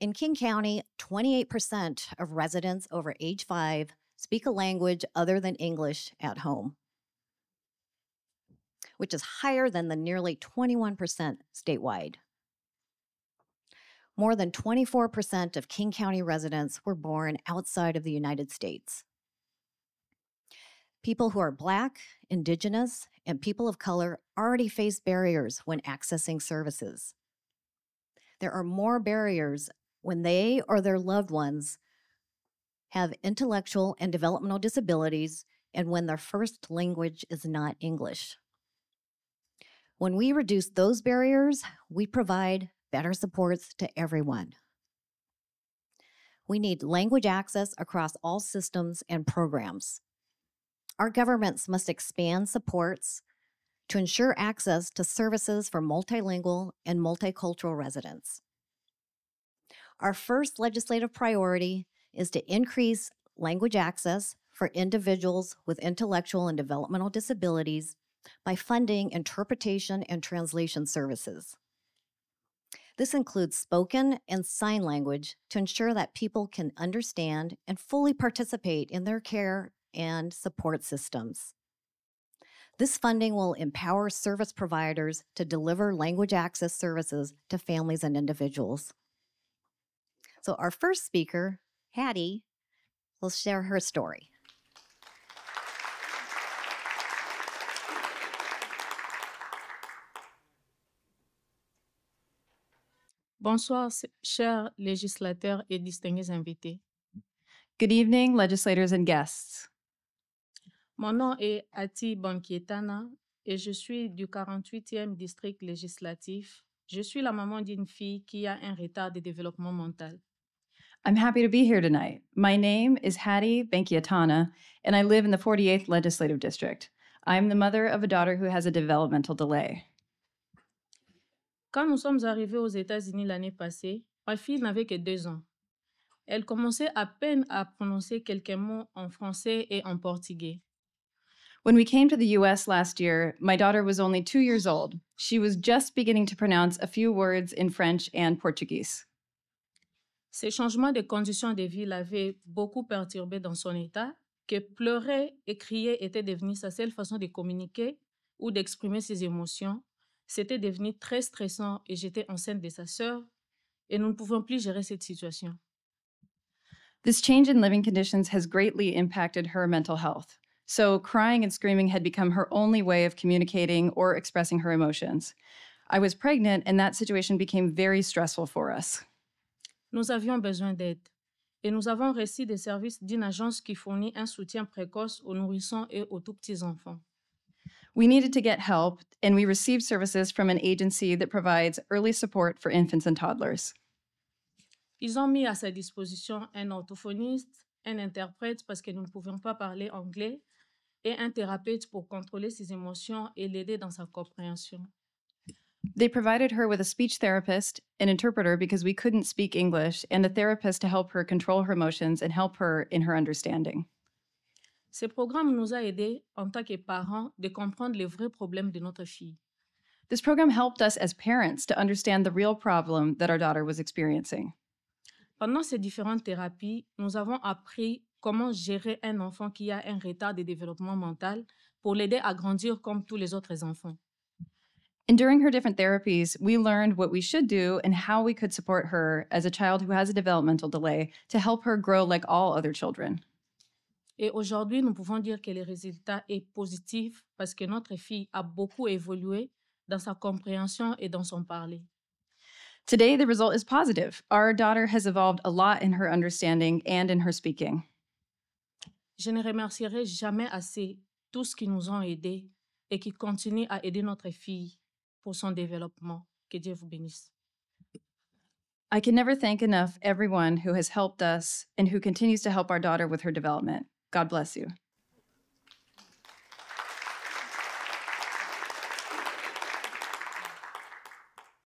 In King County, 28% of residents over age 5 speak a language other than English at home, which is higher than the nearly 21% statewide. More than 24% of King County residents were born outside of the United States. People who are Black, Indigenous, and people of color already face barriers when accessing services. There are more barriers when they or their loved ones have intellectual and developmental disabilities and when their first language is not English. When we reduce those barriers, we provide better supports to everyone. We need language access across all systems and programs. Our governments must expand supports to ensure access to services for multilingual and multicultural residents. Our first legislative priority is to increase language access for individuals with intellectual and developmental disabilities by funding interpretation and translation services. This includes spoken and sign language to ensure that people can understand and fully participate in their care and support systems. This funding will empower service providers to deliver language access services to families and individuals. So our first speaker, Hattie, will share her story. Bonsoir, chers législateurs et distingués invités. Good evening, legislators and guests. Mon nom est Hattie Bankietana et je suis du 48e district législatif. Je suis la maman d'une fille qui a un retard de développement mental. I'm happy to be here tonight. My name is Hattie Bankiatana, and I live in the 48th Legislative District. I'm the mother of a daughter who has a developmental delay. Quand nous sommes arrivés aux États-Unis l'année passée, ma fille n'avait que 2 ans. Elle commençait à peine à prononcer quelques mots en français et en portugais. When we came to the US last year, my daughter was only 2 years old. She was just beginning to pronounce a few words in French and Portuguese. Ces changements de conditions de vie l'avaient beaucoup perturbée dans son état, que pleurer et crier était devenu sa seule façon de communiquer ou d'exprimer ses émotions. C'était devenu très stressant et j'étais enceinte de sa sœur et nous ne pouvions plus gérer cette situation. This change in living conditions has greatly impacted her mental health. So crying and screaming had become her only way of communicating or expressing her emotions. I was pregnant, and that situation became very stressful for us. Nous avions besoin d'aide et nous avons reçu des services d'une agence qui fournit un soutien précoce aux nourrissons et aux tout petits enfants. We needed to get help, and we received services from an agency that provides early support for infants and toddlers. Ils ont mis à sa disposition un orthophoniste, un interprète parce que nous ne pouvions pas parler anglais et un thérapeute pour contrôler ses émotions et l'aider dans sa compréhension. They provided her with a speech therapist, an interpreter because we couldn't speak English, and a therapist to help her control her emotions and help her in her understanding. Ce programme nous a aidés en tant que parents de comprendre les vrais problèmes de notre fille. This program helped us as parents to understand the real problem that our daughter was experiencing. Pendant ces différentes thérapies, nous avons appris comment gérer un enfant qui a un retard de développement mental pour l'aider à grandir comme tous les autres enfants. And during her different therapies, we learned what we should do and how we could support her as a child who has a developmental delay to help her grow like all other children. Et aujourd'hui, nous pouvons dire que le résultat est positif parce que notre fille a beaucoup évolué dans sa compréhension et dans son parler. Today, the result is positive. Our daughter has evolved a lot in her understanding and in her speaking. Je ne remercierai jamais assez tous qui nous ont aidés et qui continuent à aider notre fille pour son développement. Que Dieu vous bénisse. I can never thank enough everyone who has helped us and who continues to help our daughter with her development. God bless you.